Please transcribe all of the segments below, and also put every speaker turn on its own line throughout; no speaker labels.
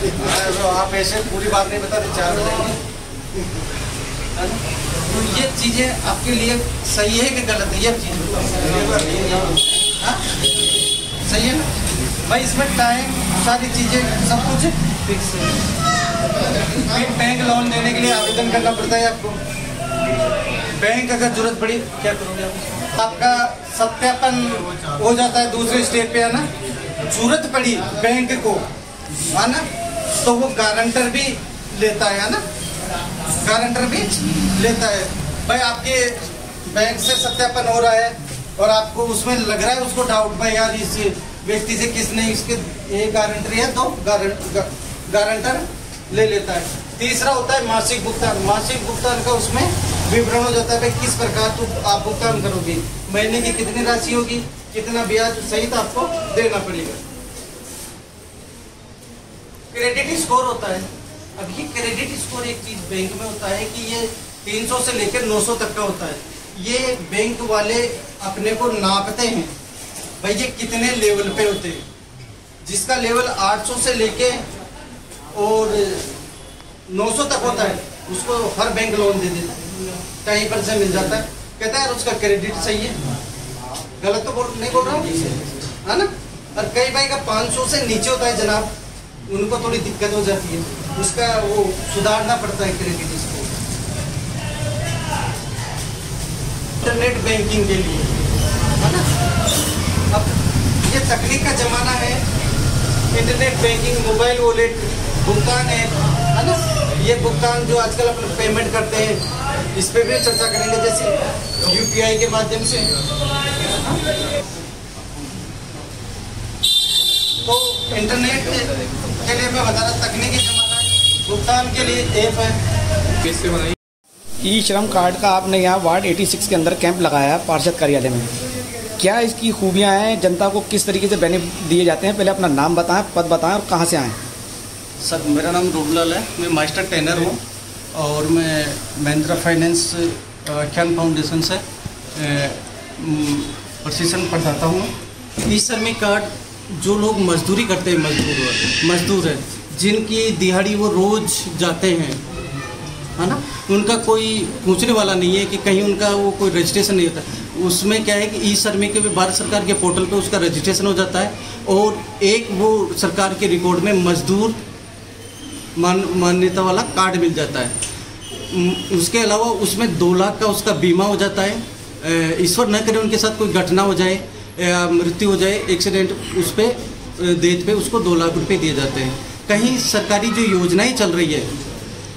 तो आप ऐसे पूरी बात नहीं बताते, 4 बताएंगे। तो ये चीजें आपके लिए सही है कि गलत है, ये चीज सही है ना भाई? इसमें टाइम, सारी चीजें, सब कुछ फिक्स है। बैंक लोन देने के लिए आवेदन करना पड़ता है आपको। बैंक अगर जरूरत पड़ी क्या करोगे आप? आपका सत्यापन हो जाता है दूसरे स्टेप पे, है ना? जरूरत पड़ी बैंक को, है ना, तो वो गारंटर भी लेता है ना, गारंटर भी लेता है। भाई आपके बैंक से सत्यापन हो रहा है और आपको उसमें लग रहा है उसको डाउट, भाई यार इस व्यक्ति से किसने इसके एक गारंटर है तो गारंटर ले लेता है। तीसरा होता है मासिक भुगतान। मासिक भुगतान का उसमें विवरण हो जाता है, भाई किस प्रकार तो आप भुगतान करोगे, महीने की कितनी राशि होगी, कितना ब्याज सहित आपको देना पड़ेगा। क्रेडिट स्कोर होता है। अब ये क्रेडिट स्कोर एक चीज बैंक में होता है कि ये 300 से लेकर 900 तक का होता है। ये बैंक वाले अपने को नापते हैं, भाई ये कितने लेवल पे होते हैं। जिसका लेवल 800 से लेके और 900 तक होता है उसको हर बैंक लोन दे देता है, कहीं पर से मिल जाता है। कहता है उसका क्रेडिट सही है, गलत तो नहीं बोल रहा हूँ, है ना? और कई भाई का 500 से नीचे होता है जनाब, उनको थोड़ी दिक्कत हो जाती है, उसका वो सुधारना पड़ता है क्रेडिट स्कोर। इंटरनेट बैंकिंग के लिए, है ना? अब ये तकनीक का जमाना है, इंटरनेट बैंकिंग, मोबाइल वॉलेट, भुगतान है ना? ये भुगतान जो आजकल अपन पेमेंट करते हैं, इस पे भी चर्चा करेंगे, जैसे यूपीआई के माध्यम से। तो इंटरनेट के लिए मैं बता रहा, तकनीकी जमाना है, भुगतान के लिए ऐप है।
कैसे बनाई?
ई श्रम कार्ड का आपने यहाँ वार्ड 86 के अंदर कैंप लगाया है पार्षद कार्यालय में, क्या इसकी खूबियाँ हैं, जनता को किस तरीके से बेनिफिट दिए जाते हैं? पहले अपना नाम बताएं, पद बताएं और कहाँ से आएँ।
सर मेरा नाम रूपलाल है, मैं मास्टर ट्रेनर हूँ और मैं महिंद्रा फाइनेंस आख्यान फाउंडेशन से प्रशिक्षण पढ़ाता हूँ। ई श्रमिक कार्ड जो लोग मजदूरी करते हैं, मजदूर है जिनकी दिहाड़ी वो रोज जाते हैं, है ना, उनका कोई पूछने वाला नहीं है कि कहीं उनका वो कोई रजिस्ट्रेशन नहीं होता। उसमें क्या है कि ई श्रमिक के भारत सरकार के पोर्टल पे उसका रजिस्ट्रेशन हो जाता है और एक वो सरकार के रिकॉर्ड में मजदूर मान्यता वाला कार्ड मिल जाता है। उसके अलावा उसमें 2 लाख का उसका बीमा हो जाता है। ईश्वर न करे उनके साथ कोई घटना हो जाए या मृत्यु हो जाए, एक्सीडेंट, उस पर डेथ पे उसको 2 लाख रुपए दिए जाते हैं। कहीं सरकारी जो योजनाएं चल रही है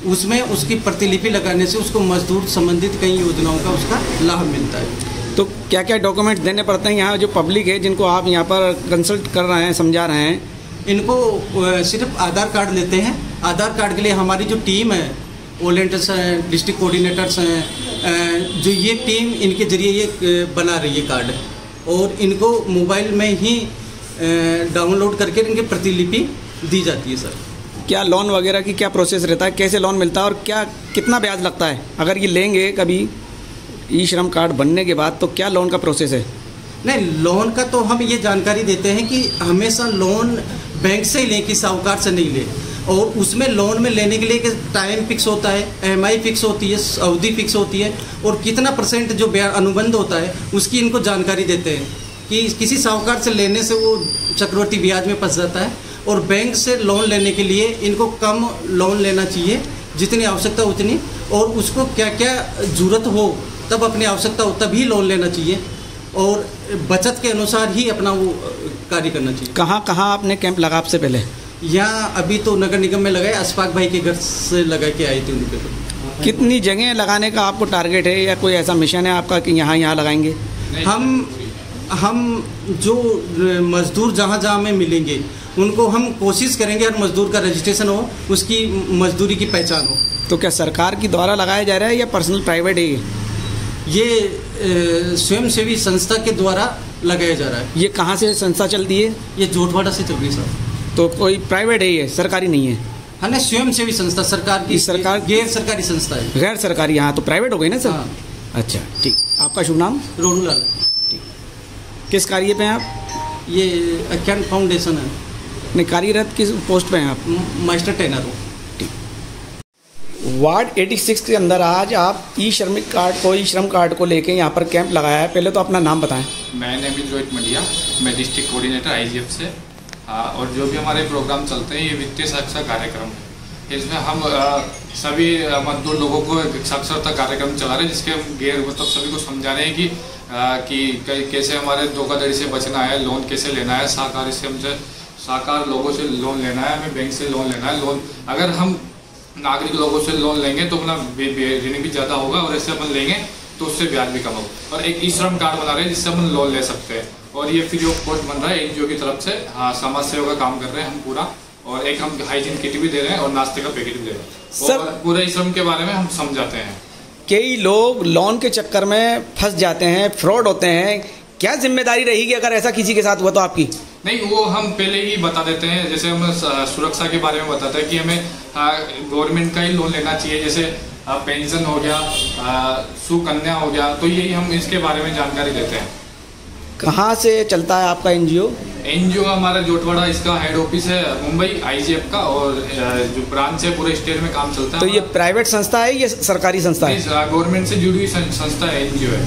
उसमें उसकी प्रतिलिपि लगाने से उसको मजदूर संबंधित कई योजनाओं का उसका लाभ मिलता है।
तो क्या क्या डॉक्यूमेंट देने पड़ते हैं यहाँ जो पब्लिक है जिनको आप यहाँ पर कंसल्ट कर रहे हैं, समझा रहे हैं?
इनको सिर्फ आधार कार्ड लेते हैं। आधार कार्ड के लिए हमारी जो टीम है, वॉलेंटियर्स हैं, डिस्ट्रिक्ट कोऑर्डिनेटर्स हैं, जो ये टीम इनके जरिए ये बना रही है कार्ड, और इनको मोबाइल में ही डाउनलोड करके इनकी प्रतिलिपि दी जाती है। सर
क्या लोन वगैरह की क्या प्रोसेस रहता है, कैसे लोन मिलता है और क्या कितना ब्याज लगता है अगर ये लेंगे कभी ई श्रम कार्ड बनने के बाद, तो क्या लोन का प्रोसेस है?
नहीं, लोन का तो हम ये जानकारी देते हैं कि हमेशा लोन बैंक से ही लें, कि साहूकार से नहीं लें। और उसमें लोन में लेने के लिए कि टाइम फिक्स होता है, EMI फिक्स होती है, अवधि फिक्स होती है, और कितना % जो अनुबंध होता है उसकी इनको जानकारी देते हैं कि किसी साहूकार से लेने से वो चक्रवृद्धि ब्याज में फंस जाता है। और बैंक से लोन लेने के लिए इनको कम लोन लेना चाहिए, जितनी आवश्यकता उतनी, और उसको क्या क्या जरूरत हो तब अपनी आवश्यकता हो तभी लोन लेना चाहिए, और बचत के अनुसार ही अपना वो कार्य करना चाहिए।
कहाँ कहाँ आपने कैंप लगा आपसे पहले?
यहाँ अभी तो नगर निगम में लगाए, अशफाक भाई के घर से लगा के आए थे उनके। तो
कितनी जगह लगाने का आपको टारगेट है या कोई ऐसा मिशन है आपका कि यहाँ लगाएंगे?
हम जो मजदूर जहाँ में मिलेंगे उनको हम कोशिश करेंगे हर मजदूर का रजिस्ट्रेशन हो, उसकी मजदूरी की पहचान हो।
तो क्या सरकार की द्वारा लगाया जा रहा है या पर्सनल प्राइवेट है?
ये स्वयंसेवी संस्था के द्वारा लगाया जा रहा है।
ये कहाँ से संस्था चलती है?
ये जोटवाड़ा से चल रही है सर।
तो कोई प्राइवेट है, ये सरकारी नहीं है?
हाँ ना, स्वयंसेवी संस्था, सरकार की,
सरकार
गैर सरकारी संस्था है।
गैर सरकारी, यहाँ तो प्राइवेट हो गई ना सर?
हाँ।
अच्छा ठीक। आपका शुभ नाम?
रोनूलाल।
ठीक। किस कार्य पे हैं आप?
ये आख्यान फाउंडेशन है।
नहीं, कार्यरत किस पोस्ट पे हैं आप?
मास्टर ट्रेनर हूँ।
वार्ड 86 के अंदर आज आप ई श्रम कार्ड को लेके यहाँ पर कैंप लगाया है। पहले तो अपना नाम बताएं।
मैं नेमित रोहित मंडिया, मैं डिस्ट्रिक्ट कोऑर्डिनेटर IGF से। और जो भी हमारे प्रोग्राम चलते हैं ये वित्तीय साक्षरता कार्यक्रम है। इसमें हम सभी मजदूर लोगों को साक्षरता कार्यक्रम चला रहे हैं, जिसके हम मतलब सभी को समझा रहे हैं कि कैसे हमारे धोखाधड़ी से बचना है, लोन कैसे लेना है, साकार लोगों से लोन लेना है, हमें बैंक से लोन लेना है। लोन अगर हम नागरिक लोगों से लोन लेंगे तो अपना ऋण भी ज़्यादा होगा, और ऐसे अपन लेंगे तो उससे ब्याज भी कम होगा। और एक ई श्रम कार्ड बना रहे हैं जिससे अपन लोन ले सकते हैं, और ये फ्री ऑफ कॉस्ट बन रहा है NGO की तरफ से। हाँ, समाज सेवा का काम कर रहे हैं हम पूरा, और एक हम हाइजीन किट भी दे रहे हैं और नाश्ते का पैकेट भी दे रहे हैं।
सर,
और पूरे ई श्रम के बारे में हम समझाते हैं।
कई लोग लोन के चक्कर में फंस जाते हैं, फ्रॉड होते हैं, क्या जिम्मेदारी रहेगी अगर ऐसा किसी के साथ हुआ तो आपकी?
नहीं, वो हम पहले ही बता देते हैं। जैसे हम सुरक्षा के बारे में बताते हैं कि हमें गवर्नमेंट का ही लोन लेना चाहिए, जैसे पेंशन हो गया, सुकन्या हो गया, तो यही हम इसके बारे में जानकारी देते हैं।
कहाँ से चलता है आपका
NGO हमारा जोटवाड़ा, इसका हेड ऑफिस है मुंबई IGF का, और जो ब्रांच है पूरे स्टेट में काम चलता है।
तो ये प्राइवेट संस्था है या सरकारी संस्था है?
गवर्नमेंट से जुड़ी हुई संस्था है, NGO है,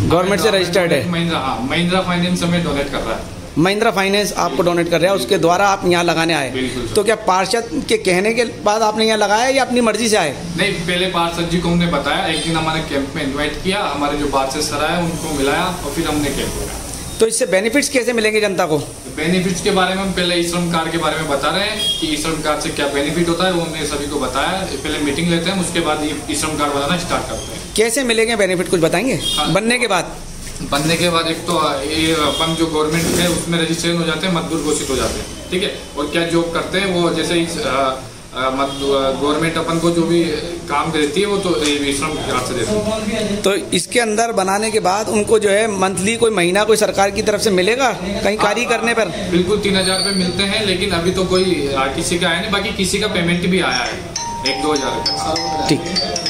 गवर्नमेंट से रजिस्टर्ड है।
महिंद्रा फाइनेंस हमें डोनेट कर रहा है।
महिंद्रा फाइनेंस आपको डोनेट कर रहा है, उसके द्वारा आप यहाँ लगाने आए। तो क्या पार्षद के कहने के बाद आपने यहाँ लगाया या अपनी मर्जी से आए?
नहीं, पहले पार्षद जी को हमने बताया, एक दिन हमारे कैंप में इन्वाइट किया, हमारे जो पार्षद सर आए उनको मिलाया, और फिर हमने कैंप लगाया।
तो इससे बेनिफिट्स कैसे मिलेंगे जनता को?
बेनिफिट्स के बारे में हम पहले ई श्रम कार्ड के बारे में बता रहे हैं कि ई श्रम कार्ड से क्या बेनिफिट होता है, वो हमने सभी को बताया। पहले मीटिंग लेते हैं, उसके बाद ई श्रम कार्ड बनाना स्टार्ट करते हैं।
कैसे मिलेंगे बेनिफिट, कुछ बताएंगे? बनने के बाद
एक तो ये अपन जो गवर्नमेंट है उसमें रजिस्ट्रेशन हो जाते हैं, मजदूर घोषित हो जाते हैं, ठीक है। और क्या जॉब करते हैं वो, जैसे गवर्नमेंट अपन को जो भी काम देती है वो तो श्रम कार्ड से देती है।
तो इसके अंदर बनाने के बाद उनको जो है मंथली कोई महीना कोई सरकार की तरफ से मिलेगा कहीं कार्य करने पर?
बिल्कुल 3000 रुपये मिलते हैं, लेकिन अभी तो कोई किसी का आया नहीं, बाकी किसी का पेमेंट भी आया है 1-2 हज़ार रुपये।
ठीक।